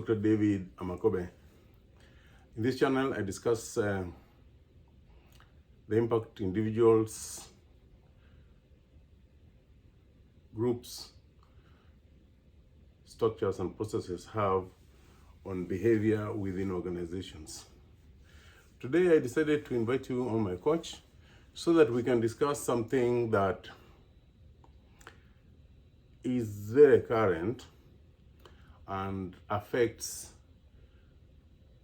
Dr. David Amakobe. In this channel, I discuss the impact individuals, groups, structures, and processes have on behavior within organizations. Today, I decided to invite you on my couch so that we can discuss something that is very current and affects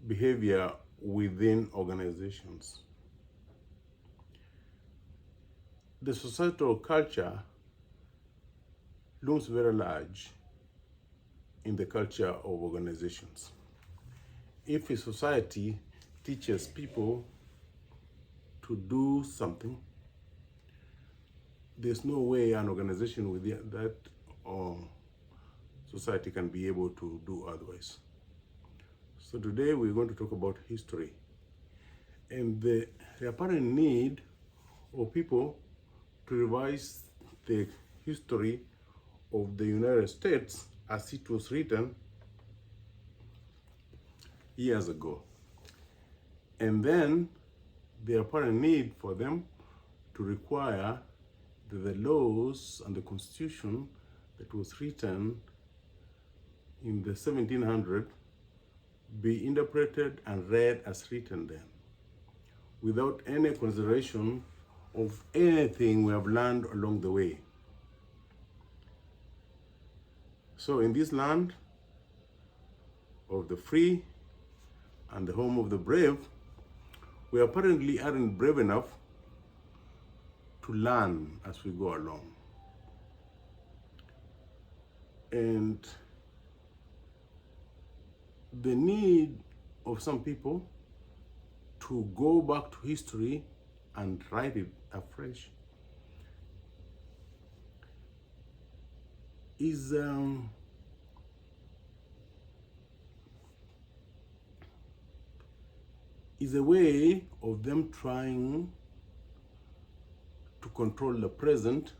behavior within organizations. The societal culture looms very large in the culture of organizations. If a society teaches people to do something, there's no way an organization with that or society can be able to do otherwise. So today we're going to talk about history and the apparent need of people to revise the history of the United States as it was written years ago. And then the apparent need for them to require that the laws and the Constitution that was written in the 1700s be interpreted and read as written then, without any consideration of anything we have learned along the way. So in this land of the free and the home of the brave, we apparently aren't brave enough to learn as we go along. And the need of some people to go back to history and write it afresh is a way of them trying to control the present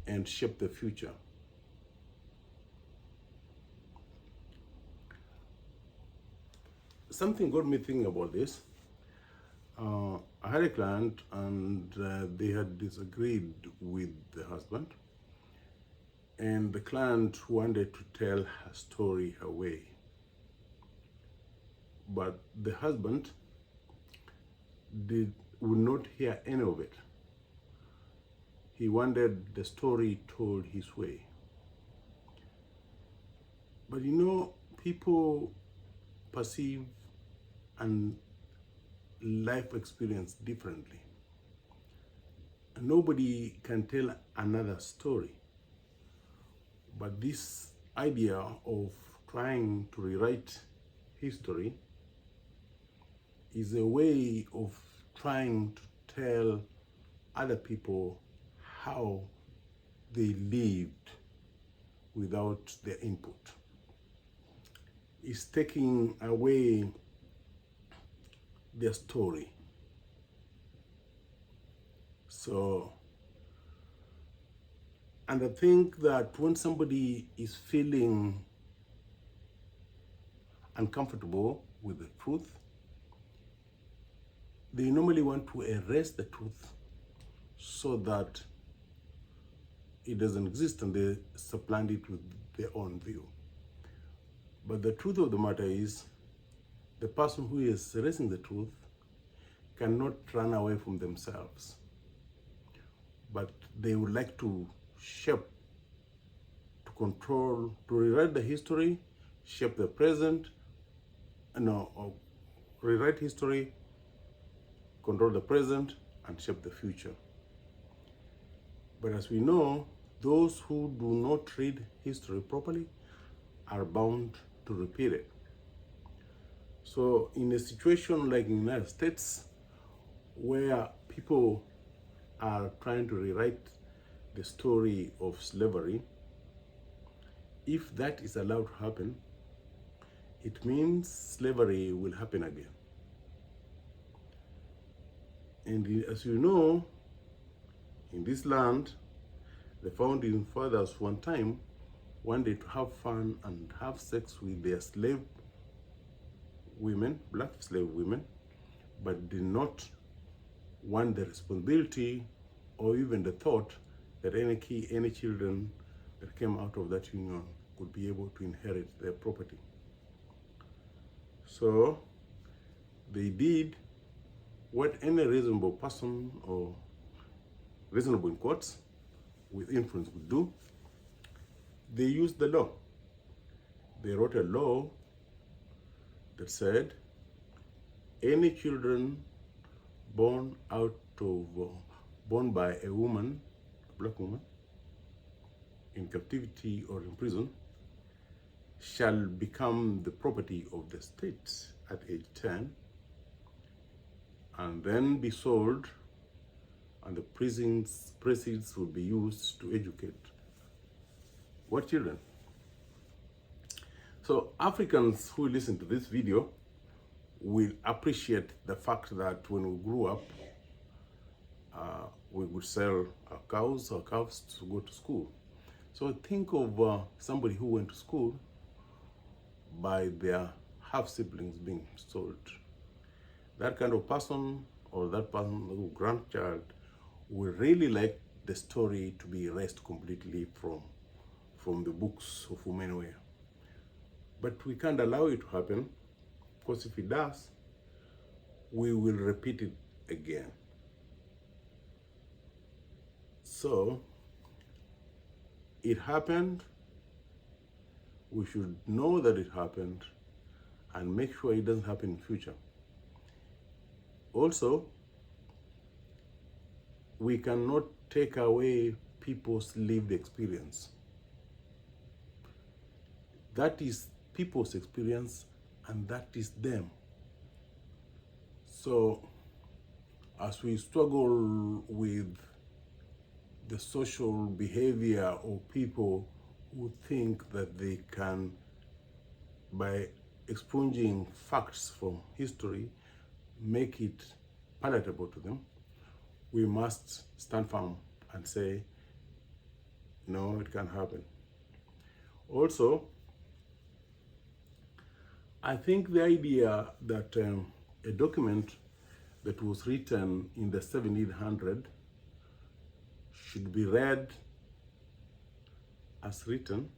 and shape the future. Something got me thinking about this. I had a client and they had disagreed with the husband, and the client wanted to tell her story her way. But the husband would not hear any of it. He wanted the story told his way. But people perceive and life experience differently. Nobody can tell another story. But this idea of trying to rewrite history is a way of trying to tell other people how they lived without their input. It's taking away their story. So, and I think that when somebody is feeling uncomfortable with the truth, they normally want to erase the truth so that it doesn't exist and they supplant it with their own view. But the truth of the matter is, the person who is erasing the truth cannot run away from themselves, but they would like to shape, to control, to rewrite the history, shape the present, or rewrite history, control the present, and shape the future. But as we know, those who do not read history properly are bound to repeat it. So in a situation like in the United States, where people are trying to rewrite the story of slavery, if that is allowed to happen, it means slavery will happen again. And as you know, in this land, the founding fathers one time wanted to have fun and have sex with their slave women, black slave women, but did not want the responsibility or even the thought that any children that came out of that union could be able to inherit their property. So they did what any reasonable person, or reasonable in quotes, with influence would do. They used the law. They wrote a law that said any children born by a woman, a black woman, in captivity or in prison, shall become the property of the state at age 10, and then be sold, and the proceeds will be used to educate what children? So Africans who listen to this video will appreciate the fact that when we grew up, we would sell our calves to go to school. So think of somebody who went to school by their half-siblings being sold. That kind of person, or that person's grandchild, will really like the story to be erased completely from the books of human ware. But we can't allow it to happen, because if it does, we will repeat it again. So it happened. We should know that it happened and make sure it doesn't happen in future. Also, we cannot take away people's lived experience. That is people's experience, and that is them. So as we struggle with the social behavior of people who think that they can, by expunging facts from history, make it palatable to them, we must stand firm and say, no, it can't happen. Also, I think the idea that a document that was written in the 1700s should be read as written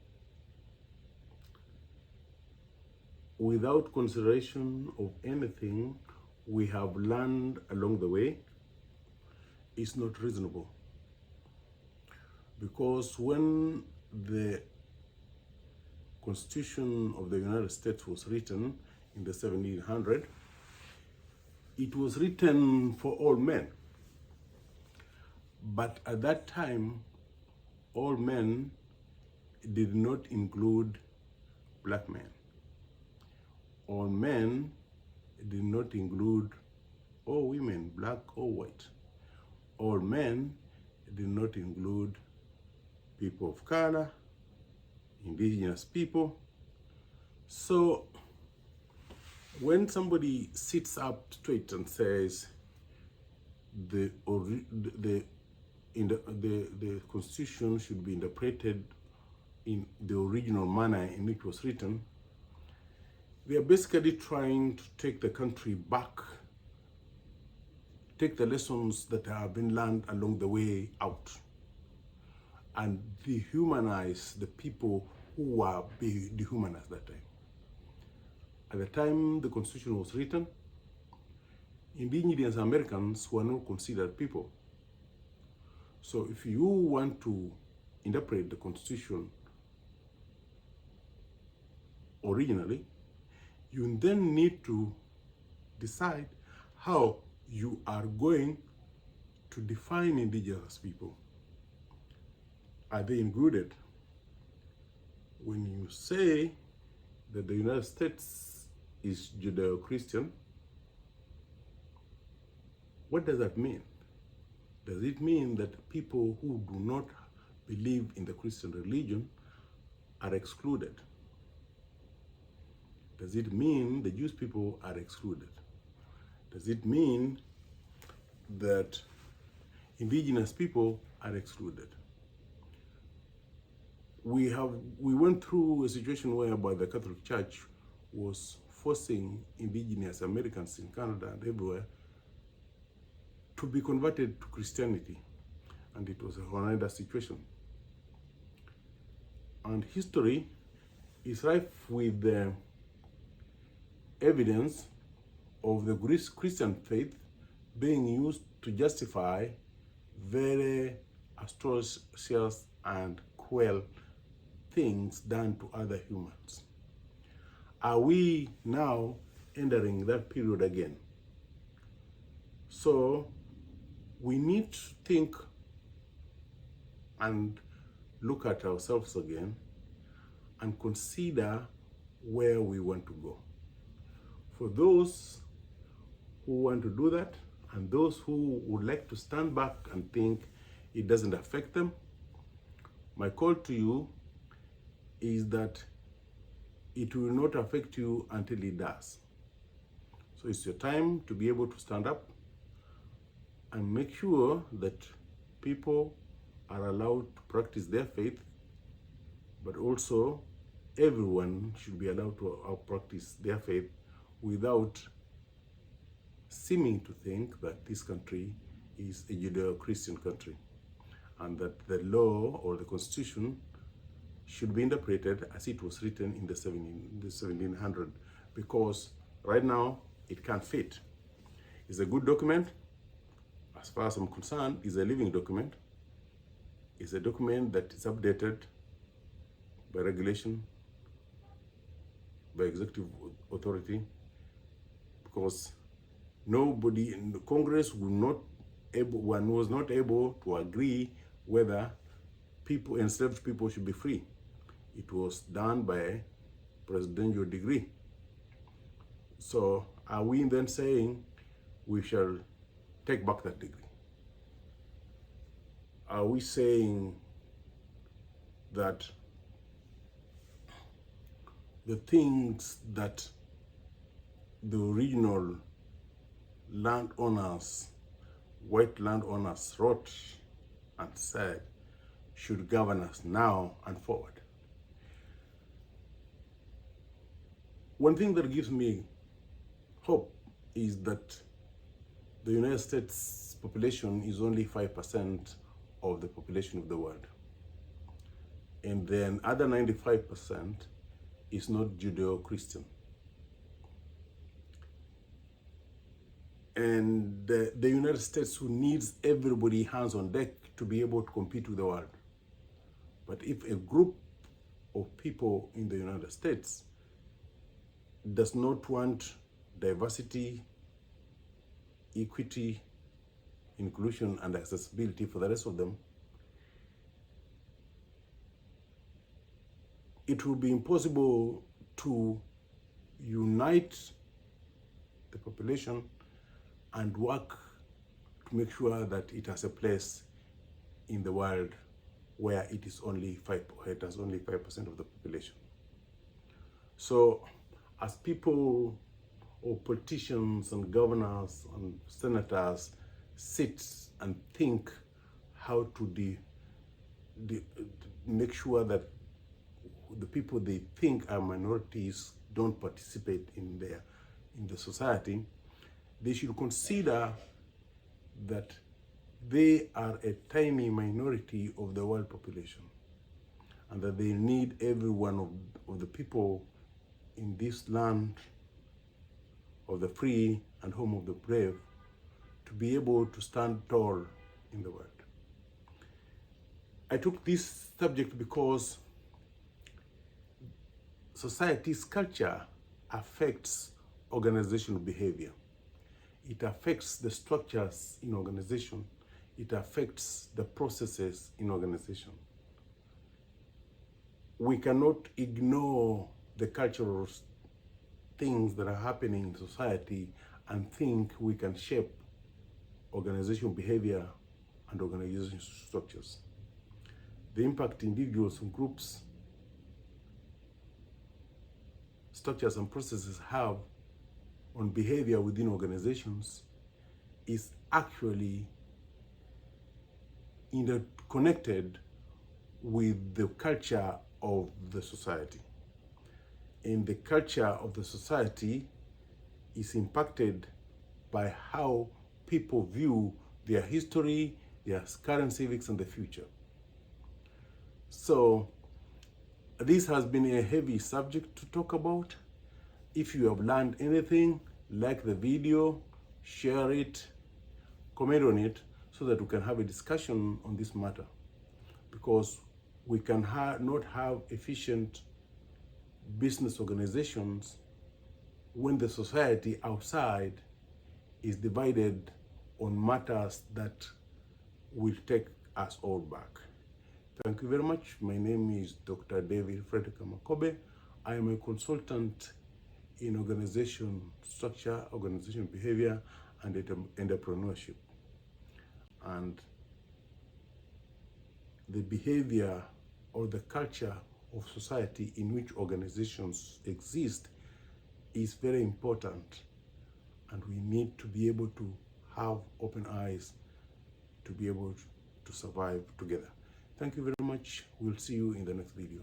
without consideration of anything we have learned along the way is not reasonable. Because when the Constitution of the United States was written in the 1700s, it was written for all men. But at that time, all men did not include black men. All men did not include all women, black or white. All men did not include people of color, indigenous people. So when somebody sits up straight and says the Constitution should be interpreted in the original manner in which it was written, they are basically trying to take the country back, take the lessons that have been learned along the way out, and dehumanize the people who were being dehumanized that time. At the time the Constitution was written, indigenous Americans were not considered people. So if you want to interpret the Constitution originally, you then need to decide how you are going to define indigenous people. Are they included? When you say that the United States is Judeo-Christian, what does that mean? Does it mean that people who do not believe in the Christian religion are excluded? Does it mean the Jewish people are excluded? Does it mean that indigenous people are excluded? we went through a situation whereby the Catholic Church was forcing indigenous Americans in Canada and everywhere to be converted to Christianity, and it was a horrendous situation. And history is rife with evidence of the Christian faith being used to justify very atrocious and cruel things done to other humans. Are we now entering that period again? So we need to think and look at ourselves again and consider where we want to go. For those who want to do that, and those who would like to stand back and think it doesn't affect them, my call to you is that it will not affect you until it does. So it's your time to be able to stand up and make sure that people are allowed to practice their faith, but also everyone should be allowed to practice their faith without seeming to think that this country is a Judeo-Christian country, and that the law or the constitution should be interpreted as it was written in the 1700, because right now it can't fit. It's a good document. As far as I'm concerned, it's a living document. It's a document that is updated by regulation, by executive authority, because nobody in the Congress was not able to agree whether enslaved people should be free. It was done by presidential decree. So are we then saying we shall take back that degree? Are we saying that the things that the original landowners, white landowners, wrote and said should govern us now and forward? One thing that gives me hope is that the United States population is only 5% of the population of the world. And then other 95% is not Judeo-Christian. And the United States, who needs everybody hands on deck to be able to compete with the world. But if a group of people in the United States does not want diversity, equity, inclusion, and accessibility for the rest of them, it will be impossible to unite the population and work to make sure that it has a place in the world where it has only 5% of the population. So as people or politicians and governors and senators sit and think how to make sure that the people they think are minorities don't participate in the society, they should consider that they are a tiny minority of the world population, and that they need every one of the people in this land of the free and home of the brave to be able to stand tall in the world. I took this subject because society's culture affects organizational behavior. It affects the structures in organization. It affects the processes in organization. We cannot ignore the cultural things that are happening in society and think we can shape organizational behavior and organizational structures. The impact individuals and groups, structures and processes have on behavior within organizations is actually interconnected with the culture of the society. And the culture of the society is impacted by how people view their history, their current civics, and the future. So this has been a heavy subject to talk about. If you have learned anything, like the video, share it, comment on it, so that we can have a discussion on this matter. Because we can not have efficient business organizations when the society outside is divided on matters that will take us all back. Thank you very much. My name is Dr. David Frederick Makobe. I am a consultant in organization structure, organization behavior, and entrepreneurship. And the behavior or the culture of society in which organizations exist is very important, and we need to be able to have open eyes to be able to survive together. Thank you very much. We'll see you in the next video.